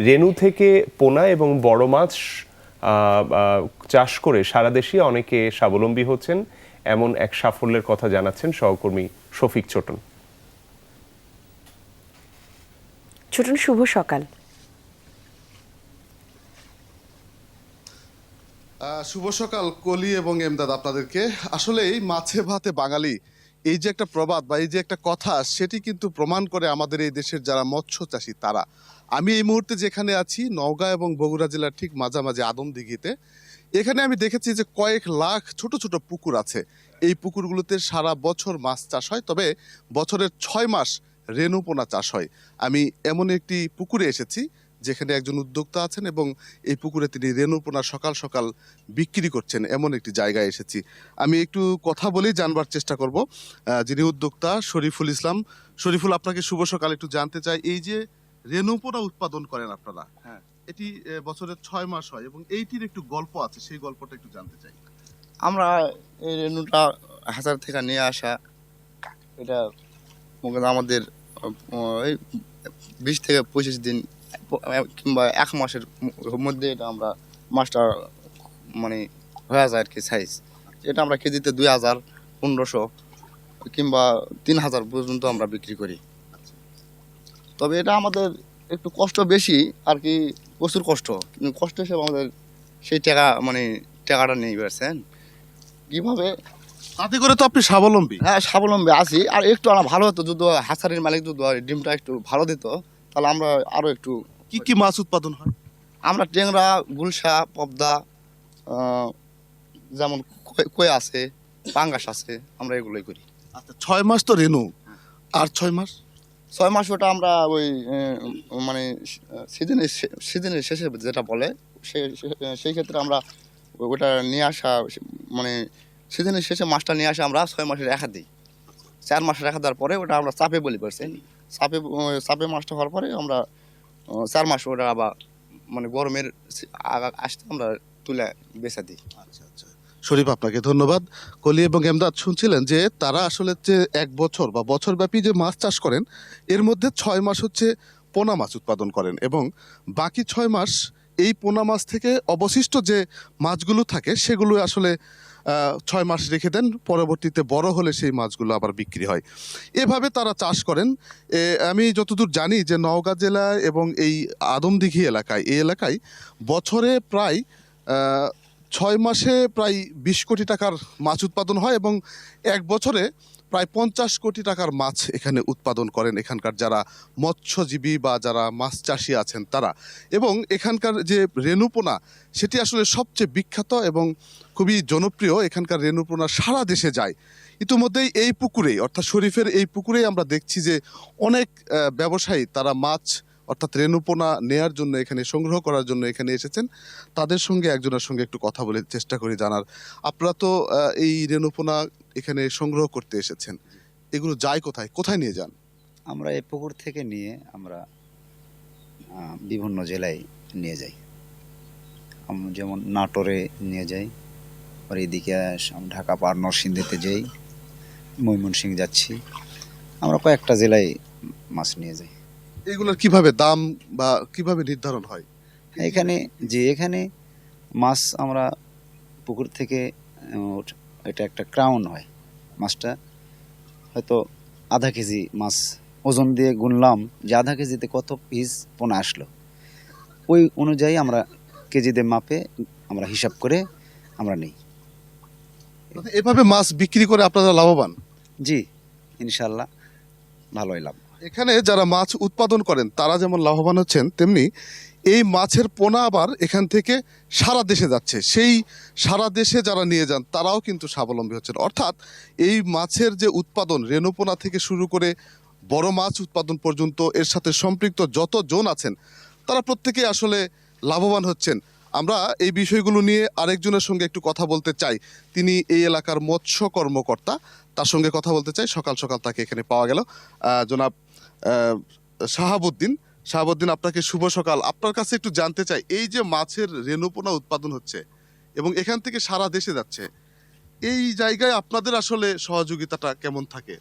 রেণু থেকে পোনা এবং বড় মাছ চাষ করে সারা দেশে অনেকে স্বাবলম্বী হচ্ছেন, এমন এক সাফল্যের কথা জানাচ্ছেন সহকর্মী শফিক ছোটন। ছোটন, শুভ সকাল। শুভ সকাল কলি এবং এমদাদ আপনাদেরকে। আসলে এই মাছে ভাতে বাঙালি, এই যে একটা প্রবাদ বা এই যে একটা কথা, সেটি কিন্তু প্রমাণ করে আমাদের এই দেশের যারা মৎস্য চাষী তারা। আমি এই মুহূর্তে যেখানে আছি নওগাঁ এবং বগুড়া জেলার ঠিক মাঝামাঝি আদমদিঘিতে। এখানে আমি দেখেছি যে কয়েক লাখ ছোট ছোট পুকুর আছে। এই পুকুরগুলোতে সারা বছর মাছ চাষ হয়, তবে বছরের 6 মাস রেণুপোনা চাষ হয়। আমি এমন একটি পুকুরে এসেছি যেখানে একজন উদ্যোক্তা আছেন এবং এই পুকুরে তিনি রেণুপোনা সকাল সকাল বিক্রি করছেন, এমন একটি জায়গায় এসেছি। আমি একটু কথা বলেই জানবার চেষ্টা করব। যিনি উদ্যোক্তা শরীফুল ইসলাম। শরীফুল, আপনাকে শুভ সকাল। একটু জানতে চাই, এই যে রেণুপোনা উৎপাদন করেন আপনারা, হ্যাঁ, এটি বছরের 6 মাস হয় এবং এইটির একটু গল্প আছে, সেই গল্পটা একটু জানতে চাই। আমরা এই রেণুটা হাজার থেকে নিয়ে আসা, এটা আমাদের এই 20 থেকে 25 দিন কিংবা 1 মাসের মধ্যে এটা আমরা মাছটা মানে হয়ে যায় আর কি সাইজ। এটা আমরা কেজিতে 2000, 1500 কিংবা 3000 পর্যন্ত আমরা বিক্রি করি। তবে এটা আমাদের একটু কষ্ট বেশি আর কি, প্রচুর কষ্ট, কিন্তু কষ্ট হিসেবে আমাদের সেই টাকাটা নেই, পারছেন কীভাবে। তাতে করে তো আপনি স্বাবলম্বী। হ্যাঁ, স্বাবলম্বী আছি। আর একটু আমরা ভালো হতো যদি হাসারির মালিক যদি ডিমটা একটু ভালো দিত, তাহলে আমরা আরও একটু। কি কি মাছ উৎপাদন হয়? আমরা টেংরা, গুলশা, পবদা, যেমন কই আছে, পাঙ্গাস আছে, আমরা এগুলোই করি। আচ্ছা, 6 মাস তো রেণু, আর 6 মাস? 6 মাস ওটা আমরা ওই মানে সিজনের শেষে যেটা বলে, সেই ক্ষেত্রে আমরা ওটা নিয়ে আসা, মানে সিজনের শেষে মাছটা নিয়ে আসা আমরা 6 মাসের রেখা দিই। 4 মাস রেখা দেওয়ার পরে ওটা আমরা চাপে বলি, পারছেন। চাপে মাছটা হওয়ার পরে আমরা 4 মাস ওটা আবার মানে গরমের আসতে আমরা তুলে বেচা দিই। আচ্ছা আচ্ছা, শরীফ আপনাকে ধন্যবাদ। কলি এবং এমদাদ, শুনছিলেন যে তারা আসলে যে 1 বছর বা বছরব্যাপী যে মাছ চাষ করেন, এর মধ্যে 6 মাস হচ্ছে পোনা মাছ উৎপাদন করেন এবং বাকি 6 মাস এই পোনা মাছ থেকে অবশিষ্ট যে মাছগুলো থাকে সেগুলো আসলে 6 মাস রেখে দেন, পরবর্তীতে বড় হলে সেই মাছগুলো আবার বিক্রি হয়। এভাবে তারা চাষ করেন। আমি যতদূর জানি যে নওগাঁ জেলায় এবং এই আদমদিঘি এলাকায়, এই এলাকায় বছরে প্রায় 6 মাসে প্রায় 20 কোটি টাকার মাছ উৎপাদন হয় এবং 1 বছরে প্রায় 50 কোটি টাকার মাছ এখানে উৎপাদন করেন এখানকার যারা মৎস্যজীবী বা যারা মাছ চাষি আছেন তারা। এবং এখানকার যে রেণুপোনা, সেটি আসলে সবচেয়ে বিখ্যাত এবং খুবই জনপ্রিয়। এখানকার রেণুপোনা সারা দেশে যায়। ইতিমধ্যেই এই পুকুরেই, অর্থাৎ শরীফের এই পুকুরেই আমরা দেখছি যে অনেক ব্যবসায়ী তারা মাছ অর্থাৎ রেণুপোনা নেয়ার জন্য, এখানে সংগ্রহ করার জন্য এখানে এসেছেন। তাদের সঙ্গে একজনের সঙ্গে একটু কথা বলে চেষ্টা করি জানার। আপনারা তো এই রেণুপোনা এখানে সংগ্রহ করতে এসেছেন, এগুলো যায় কোথায়, কোথায় নিয়ে যান? আমরা এই পুকুর থেকে নিয়ে আমরা বিভিন্ন জেলায় নিয়ে যাই। যেমন নাটোরে নিয়ে যাই, আর এদিকে ঢাকা পার নরসিংদীতে যাই, ময়মনসিংহ যাচ্ছি। আমরা কয়েকটা জেলায় মাছ নিয়ে যাই। এগুলোর কিভাবে দাম বা কিভাবে নির্ধারণ হয়? এখানে মাছ আমরা পুকুর থেকে এটা একটা ক্রাউন হয়। মাছটা হয়তো আধা কেজি মাছ ওজন দিয়ে গুনলাম যে আধা কেজিতে কত পিস পোনা আসলো, ওই অনুযায়ী আমরা কেজিতে মাপে আমরা হিসাব করে আমরা নিই। এভাবে মাছ বিক্রি করে আপনারা লাভবান? জি, ইনশাল্লাহ ভালোই লাভ। এখানে যারা মাছ উৎপাদন করেন তারা যেমন লাভবান হচ্ছেন, তেমনি এই মাছের পোনা আবার এখান থেকে সারা দেশে যাচ্ছে। সেই সারা দেশে যারা নিয়ে যান তারাও কিন্তু স্বাবলম্বী হচ্ছেন। অর্থাৎ এই মাছের যে উৎপাদন, রেণুপোনা থেকে শুরু করে বড় মাছ উৎপাদন পর্যন্ত, এর সাথে সম্পৃক্ত যত জন আছেন তারা প্রত্যেকে আসলে লাভবান হচ্ছেন। আমরা এই বিষয়গুলো নিয়ে আরেকজনের সঙ্গে একটু কথা বলতে চাই। তিনি এই এলাকার মৎস্য কর্মকর্তা, তার সঙ্গে কথা বলতে চাই। সকাল সকাল তাকে এখানে পাওয়া গেল। জনাব শাহাবুদ্দিন, আপনাকে শুভ সকাল। আপনার কাছে একটু জানতে চাই, এই যে মাছের রেণুপোনা উৎপাদন হচ্ছে এবং এখান থেকে সারা দেশে যাচ্ছে, এই জায়গায় আপনাদের আসলে সহযোগিতাটা কেমন থাকে?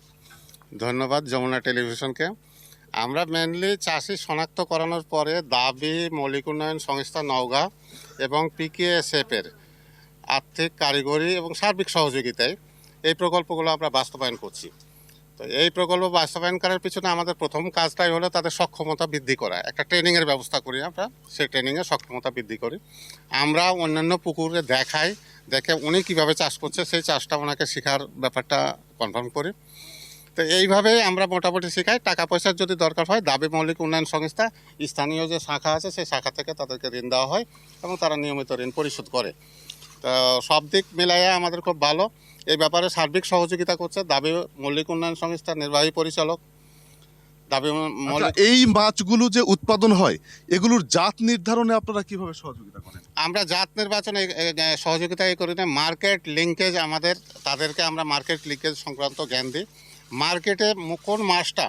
ধন্যবাদ যমুনা টেলিভিশনকে। আমরা মেনলি চাষি শনাক্ত করানোর পরে দাবি মৌলিক উন্নয়ন সংস্থা নওগাঁ এবং পিকেএসএফের আর্থিক কারিগরি এবং সার্বিক সহযোগিতায় এই প্রকল্পগুলো আমরা বাস্তবায়ন করছি। তো এই প্রকল্প বাস্তবায়ন করার পিছনে আমাদের প্রথম কাজটাই হলো তাদের সক্ষমতা বৃদ্ধি করা। একটা ট্রেনিংয়ের ব্যবস্থা করি আমরা, সেই ট্রেনিংয়ে সক্ষমতা বৃদ্ধি করি। আমরা অন্যান্য পুকুরে দেখে উনি কীভাবে চাষ করছে সেই চাষটা ওনাকে শেখার ব্যাপারটা কনফার্ম করি। তো এইভাবে আমরা মোটামুটি শেখাই। টাকা পয়সার যদি দরকার হয় দাবি মৌলিক উন্নয়ন সংস্থা স্থানীয় যে শাখা আছে সেই শাখা থেকে তাদেরকে ঋণ দেওয়া হয় এবং তারা নিয়মিত ঋণ পরিশোধ করে। তো সব দিক মিলাইয়া আমাদের খুব ভালো। এই ব্যাপারে সার্বিক সহযোগিতা করছে দাবি মৌলিক উন্নয়ন সংস্থার নির্বাহী পরিচালক। দাবি মৌলিক এই মাছগুলো যে উৎপাদন হয় এগুলোর জাত নির্ধারণে আপনারা কিভাবে সহযোগিতা করেন? আমরা জাত নির্বাচনে সহযোগিতা করি না, মার্কেট লিঙ্কেজ আমাদের, তাদেরকে আমরা মার্কেট লিঙ্কেজ সংক্রান্ত জ্ঞান দিই। মার্কেটে কোন মাছটা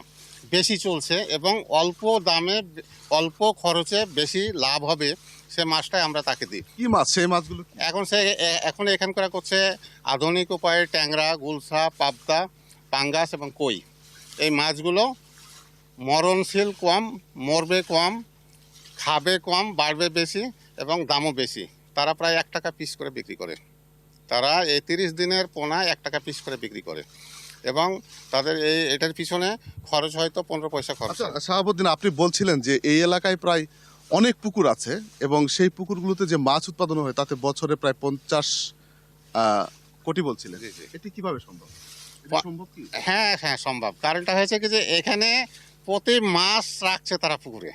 বেশি চলছে এবং অল্প দামে অল্প খরচে বেশি লাভ হবে সে মাছটাই আমরা তাকে দিই। কি মাছ সেই মাছগুলো? এখন এখানকার করছে আধুনিক উপায়ে ট্যাংরা, গুলশা, পাবদা, পাঙ্গাস এবং কই। এই মাছগুলো মরণশীল কম, মরবে কম, খাবে কম, বাড়বে বেশি এবং দামও বেশি। তারা প্রায় 1 টাকা পিস করে বিক্রি করে। তারা এই 30 দিনের পোনা 1 টাকা পিস করে বিক্রি করে এবং তাদের এটার পিছনে খরচ হয়তো 15 পয়সা খরচ। আচ্ছা শাহাবুদ্দিন, আপনি বলছিলেন যে এই এলাকায় প্রায় অনেক পুকুর আছে এবং সেই পুকুরগুলোতে যে মাছ উৎপাদন হয় তাতে বছরে প্রায় 50 কোটি বলছিলেন। এটি কিভাবে সম্ভব? এটা সম্ভব কি? হ্যাঁ সম্ভব। কারণটা হয়েছে কি যে এখানে প্রতি মাস রাখছে তারা পুকুরে।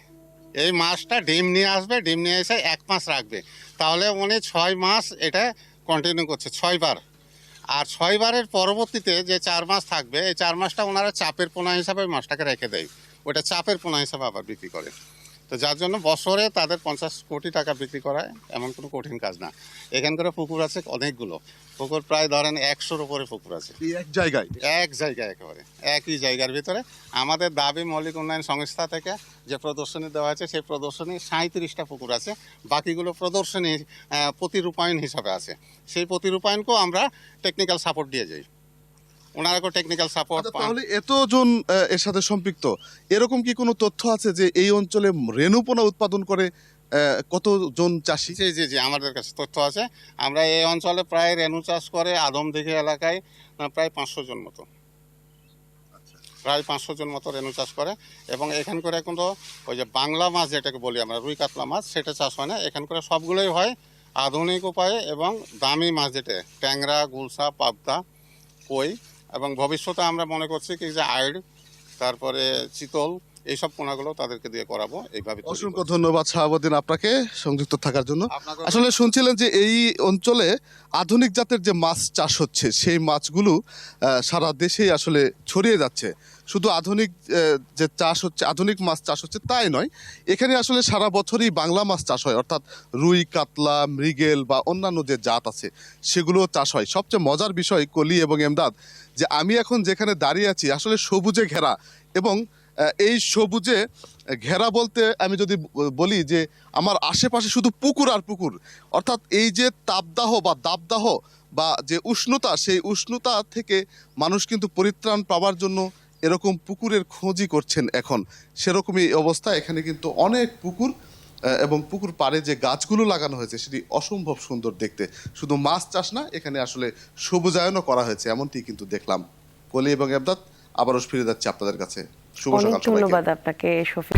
এই মাছটা ডিম নিয়ে আসবে, ডিম নিয়ে এসে 1 মাস রাখবে, তাহলে উনি 6 মাস এটা কন্টিনিউ করছে 6 বার। আর 6 বারের পরবর্তীতে যে 4 মাস থাকবে এই 4 মাসটা ওনারা চাপের পোনা হিসাবে মাছটাকে রেখে দেয়, ওটা চাপের পোনা হিসাবে আবার বিক্রি করে। তো যার জন্য বছরে তাদের 50 কোটি টাকা বিক্রি করায় এমন কোনো কঠিন কাজ না। এখানকার পুকুর আছে অনেকগুলো, পুকুর প্রায় ধরেন 100-র উপরে পুকুর আছে এই এক জায়গায় একেবারে একই জায়গার ভিতরে। আমাদের দাবি মৌলিক উন্নয়ন সংস্থা থেকে যে প্রদর্শনী দেওয়া আছে সেই প্রদর্শনী 37টা পুকুর আছে, বাকিগুলো প্রদর্শনী প্রতিরূপায়ণ হিসাবে আছে। সেই প্রতিরূপায়ণকেও আমরা টেকনিক্যাল সাপোর্ট দিয়ে যাই, ওনারাকেও টেকনিক্যাল সাপোর্ট। তাহলে এতজন এর সাথে সম্পৃক্ত, এরকম কি কোনো তথ্য আছে যে এই অঞ্চলে রেণুপোনা উৎপাদন করে কতজন চাষি? জি আমাদের কাছে তথ্য আছে। আমরা এই অঞ্চলে প্রায় রেণু চাষ করে আদমদিঘি এলাকায় প্রায় 500 জন মতো, প্রায় 500 জন মতো রেণু চাষ করে। এবং এখানকার কিন্তু ওই যে বাংলা মাছ যেটাকে বলি আমরা, রুই কাতলা মাছ, সেটা চাষ হয় না। এখানকার সবগুলোই হয় আধুনিক উপায়ে এবং দামি মাছ, যেটা ট্যাংরা, গুলশা, পাবদা, কই। এবং ভবিষ্যতে আমরা মনে করছি কি যে আইড়, তারপরে চিতল, এইসব পোনাগুলো তাদেরকে দিয়ে করাবো। এইভাবে অসংখ্য ধন্যবাদ শাহাবুদ্দিন আপনাকে সংযুক্ত থাকার জন্য। আপনাকে- আসলে শুনছিলেন যে এই অঞ্চলে আধুনিক জাতের যে মাছ চাষ হচ্ছে সেই মাছগুলো সারা দেশেই আসলে ছড়িয়ে যাচ্ছে। শুধু আধুনিক যে চাষ হচ্ছে, আধুনিক মাছ চাষ হচ্ছে তাই নয়, এখানে আসলে সারা বছরই বাংলা মাছ চাষ হয়, অর্থাৎ রুই, কাতলা, মৃগেল বা অন্যান্য যে জাত আছে সেগুলো চাষ হয়। সবচেয়ে মজার বিষয় কলি এবং এমদাদ, যে আমি এখন যেখানে দাঁড়িয়ে আছি আসলে সবুজে ঘেরা, এবং এই সবুজে ঘেরা বলতে আমি যদি বলি যে আমার আশেপাশে শুধু পুকুর আর পুকুর, অর্থাৎ এই যে তাপদাহ বা দাবদাহ বা যে উষ্ণতা, সেই উষ্ণতা থেকে মানুষ কিন্তু পরিত্রাণ পাওয়ার জন্য এরকম পুকুরের খোঁজই করছেন এখন। সেরকমই অবস্থা, এখানে কিন্তু অনেক পুকুর এবং পুকুর পাড়ে যে গাছগুলো লাগানো হয়েছে সেটি অসম্ভব সুন্দর দেখতে। শুধু মাছ চাষ না, এখানে আসলে সবুজায়নও করা হয়েছে, এমনটি কিন্তু দেখলাম। কলি এবং এমদাদ, আবারও ফিরে যাচ্ছে আপনাদের কাছে। শুভ অনেক সকাল সবাইকে। ধন্যবাদ আপনাকে শফিক।